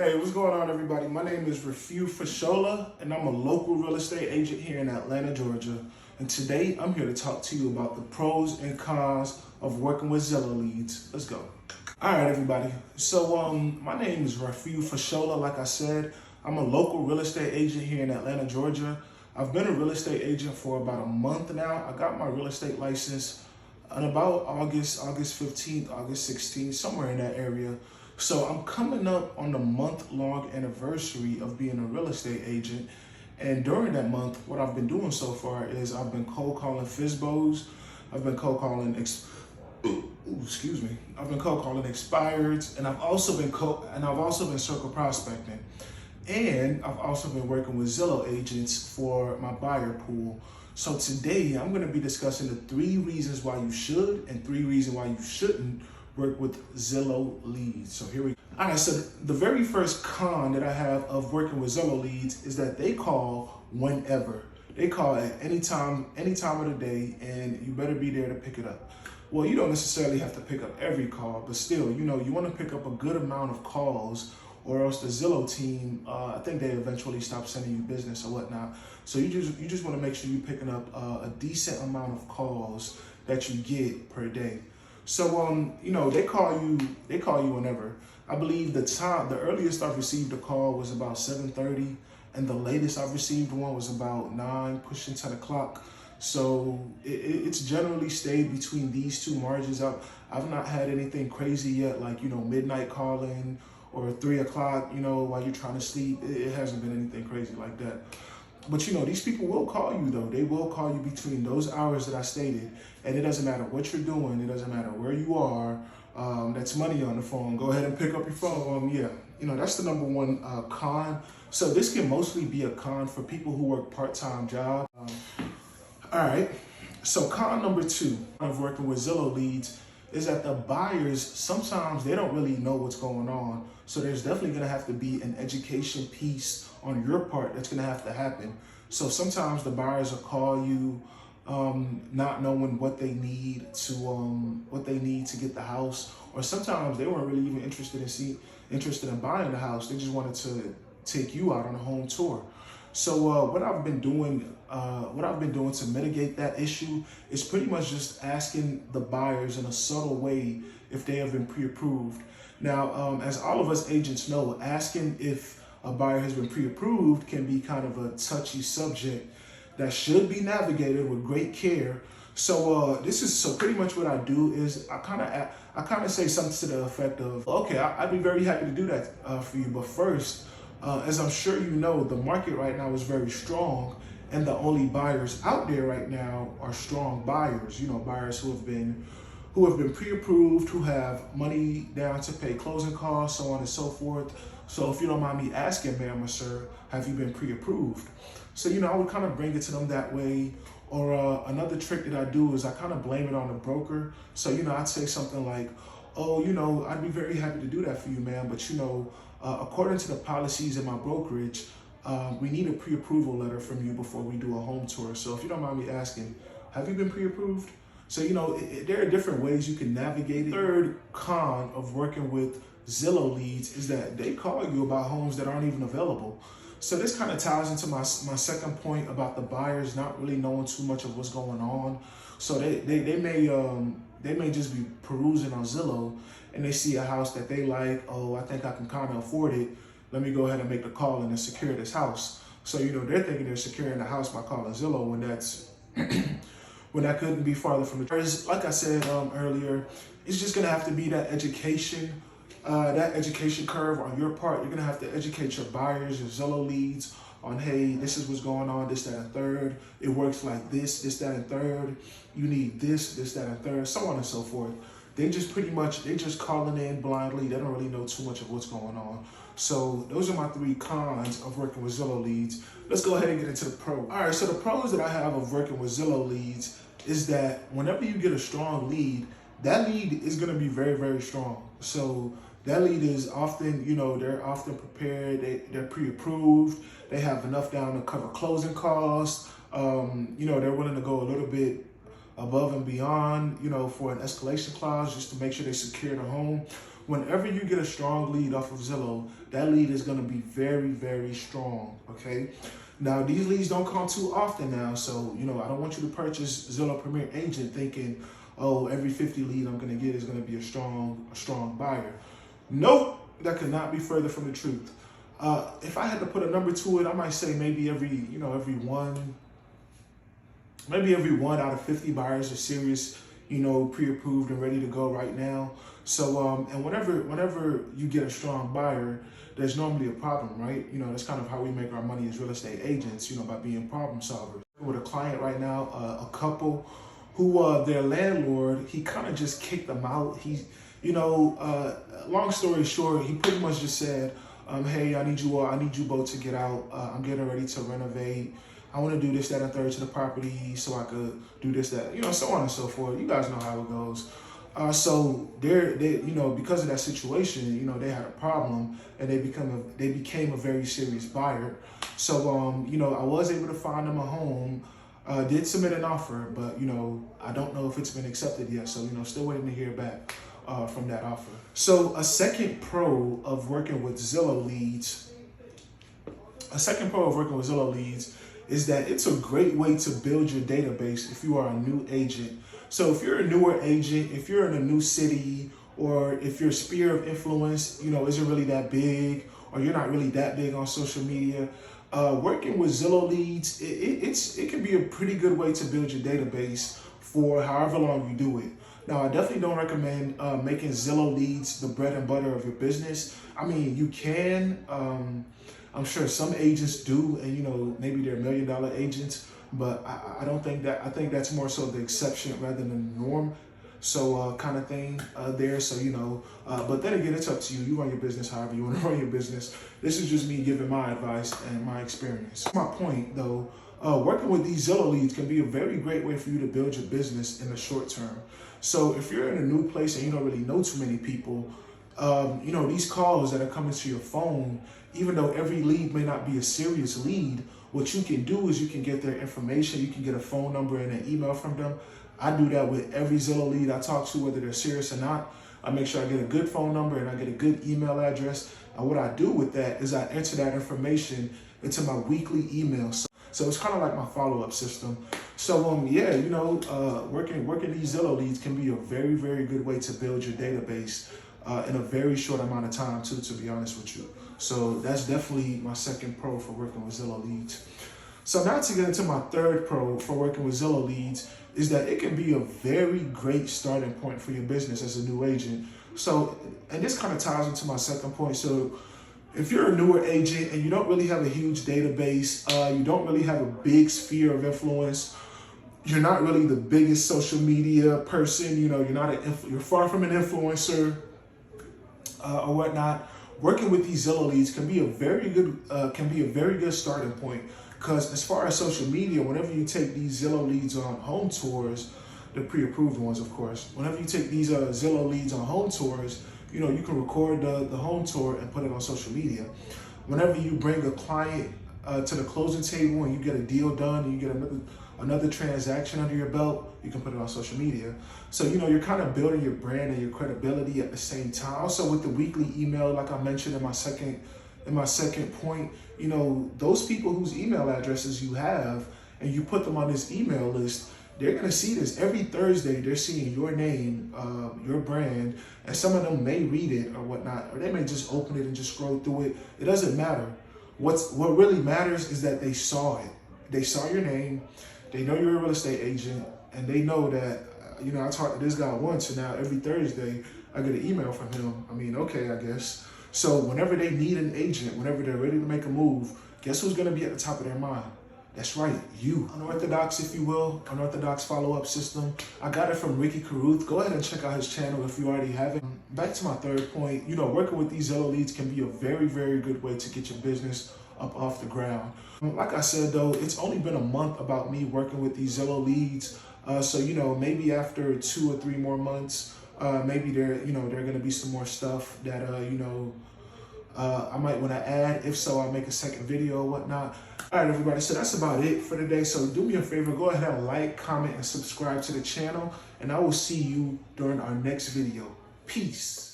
Hey, what's going on, everybody? My name is Rafiu Fashola, and I'm a local real estate agent here in Atlanta, Georgia. And today, I'm here to talk to you about the pros and cons of working with Zillow leads. Let's go. All right, everybody. So, my name is Rafiu Fashola. Like I said, I'm a local real estate agent here in Atlanta, Georgia. I've been a real estate agent for about a month now. I got my real estate license on about August 15th, August 16th, somewhere in that area. So I'm coming up on the month-long anniversary of being a real estate agent. And during that month, what I've been doing so far is I've been cold calling FSBOs. I've been cold calling, I've been cold calling expireds, and I've also been circle prospecting. And I've also been working with Zillow agents for my buyer pool. So today I'm going to be discussing the 3 reasons why you should and 3 reasons why you shouldn't work with Zillow leads. So here we go. All right, so the very first con that I have of working with Zillow leads is that they call whenever. They call at any time of the day, and you better be there to pick it up. Well, you don't necessarily have to pick up every call, but still, you want to pick up a good amount of calls, or else the Zillow team, I think they eventually stop sending you business or whatnot. So you just want to make sure you're picking up a decent amount of calls that you get per day. So they call you whenever. I believe the earliest I've received a call was about 7:30, and the latest I've received one was about 9, pushing 10 o'clock. So it's generally stayed between these two margins. I've not had anything crazy yet, like midnight calling or 3 o'clock, while you're trying to sleep. It hasn't been anything crazy like that. But these people will call you though. They will call you between those hours that I stated. And it doesn't matter what you're doing. It doesn't matter where you are. That's money on the phone. Go ahead and pick up your phone. That's the number one con. So this can mostly be a con for people who work part-time jobs. All right. So con number 2 of working with Zillow leads is that the buyers, sometimes they don't really know what's going on. So there's definitely going to have to be an education piece on your part that's going to have to happen. So sometimes the buyers will call you not knowing what they need to get the house, or sometimes they weren't really even interested in buying the house. They just wanted to take you out on a home tour. So what I've been doing to mitigate that issue is pretty much just asking the buyers in a subtle way if they have been pre-approved. Now, as all of us agents know, asking if a buyer has been pre-approved can be kind of a touchy subject that should be navigated with great care. So pretty much what I do is I kind of say something to the effect of, okay, I'd be very happy to do that for you, but first, as I'm sure you know, the market right now is very strong, and the only buyers out there right now are strong buyers. Buyers who have been pre-approved, who have money down to pay closing costs, so on and so forth. So if you don't mind me asking, ma'am or sir, have you been pre-approved? So I would kind of bring it to them that way. Or another trick that I do is I kind of blame it on the broker. So I'd say something like, oh, I'd be very happy to do that for you, ma'am, but according to the policies in my brokerage, we need a pre-approval letter from you before we do a home tour. So if you don't mind me asking, have you been pre-approved? So, there are different ways you can navigate it. Third con of working with Zillow leads is that they call you about homes that aren't even available. So this kind of ties into my second point about the buyers not really knowing too much of what's going on. So they may just be perusing on Zillow, and they see a house that they like. Oh, I think I can kind of afford it. Let me go ahead and make the call and secure this house. So they're thinking they're securing the house by calling Zillow when that's when that couldn't be farther from the truth. Like I said earlier, it's just gonna have to be that education curve on your part. You're gonna have to educate your buyers, your Zillow leads on, hey, this is what's going on, this, that, and third. It works like this, that, and third. You need this, that, and third, so on and so forth. They just calling in blindly. They don't really know too much of what's going on. So those are my 3 cons of working with Zillow leads. Let's go ahead and get into the pros. All right, so the pros that I have of working with Zillow leads is that whenever you get a strong lead, that lead is gonna be very, very strong. So that lead is often, they're often prepared, they're pre-approved, they have enough down to cover closing costs, they're willing to go a little bit above and beyond, for an escalation clause just to make sure they secure the home. Whenever you get a strong lead off of Zillow, that lead is going to be very, very strong, okay? Now, these leads don't come too often now, so, I don't want you to purchase Zillow Premier Agent thinking, oh, every 50 lead I'm going to get is going to be a strong buyer. Nope, that could not be further from the truth. If I had to put a number to it, I might say maybe every one out of 50 buyers are serious, pre-approved and ready to go right now. So, and whenever you get a strong buyer, there's normally a problem, right? That's kind of how we make our money as real estate agents, by being problem solvers. With a client right now, a couple who their landlord, he kind of just kicked them out. Long story short, he pretty much just said, hey, I need you both to get out. I'm getting ready to renovate. I want to do this, that, and third to the property so I could do this, that, so on and so forth. You guys know how it goes. So they because of that situation, they had a problem and they became a very serious buyer. So, I was able to find them a home, did submit an offer, but, I don't know if it's been accepted yet. So, still waiting to hear back from that offer. So a second pro of working with Zillow leads is that it's a great way to build your database if you are a new agent. So if you're a newer agent, if you're in a new city, or if your sphere of influence, isn't really that big, or you're not really that big on social media, working with Zillow leads, it can be a pretty good way to build your database for however long you do it. Now, I definitely don't recommend making Zillow leads the bread and butter of your business. I mean, you can. I'm sure some agents do, and maybe they're $1 million agents, but I don't think that. I think that's more so the exception rather than the norm. So kind of thing there. So but then again, it's up to you. You run your business however you want to run your business. This is just me giving my advice and my experience. My point though, working with these Zillow leads can be a very great way for you to build your business in the short term. So if you're in a new place and you don't really know too many people, these calls that are coming to your phone, even though every lead may not be a serious lead, what you can do is you can get their information. You can get a phone number and an email from them. I do that with every Zillow lead I talk to, whether they're serious or not. I make sure I get a good phone number and I get a good email address. And what I do with that is I enter that information into my weekly email. So it's kind of like my follow-up system. So working these Zillow leads can be a very, very good way to build your database in a very short amount of time too, to be honest with you. So that's definitely my second pro for working with Zillow leads. So now to get into my third pro for working with Zillow leads is that it can be a very great starting point for your business as a new agent. So, and this kind of ties into my second point. So if you're a newer agent and you don't really have a huge database, you don't really have a big sphere of influence, you're not really the biggest social media person, you're far from an influencer or whatnot, working with these Zillow leads can be a very good starting point. Because as far as social media, whenever you take these Zillow leads on home tours, the pre-approved ones, of course, whenever you take these Zillow leads on home tours, you can record the home tour and put it on social media. Whenever you bring a client to the closing table and you get a deal done and you get another transaction under your belt, you can put it on social media. So, you're kind of building your brand and your credibility at the same time. Also with the weekly email, like I mentioned in my second point, those people whose email addresses you have and you put them on this email list, they're going to see this every Thursday. They're seeing your name, your brand, and some of them may read it or whatnot, or they may just open it and just scroll through it. It doesn't matter. What really matters is that they saw it. They saw your name. They know you're a real estate agent, and they know that, I talked to this guy once, and now every Thursday I get an email from him. I mean, okay, I guess. So whenever they need an agent, whenever they're ready to make a move, guess who's going to be at the top of their mind? That's right, you. Unorthodox, if you will, unorthodox follow-up system. I got it from Ricky Caruth. Go ahead and check out his channel if you already haven't. Back to my third point, working with these Zillow leads can be a very, very good way to get your business up off the ground. Like I said, though, it's only been a month about me working with these Zillow leads. So, maybe after 2 or 3 more months, maybe there going to be some more stuff that, I might want to add. If so, I'll make a second video or whatnot. All right, everybody, so that's about it for today. So do me a favor, go ahead and like, comment, and subscribe to the channel, and I will see you during our next video. Peace.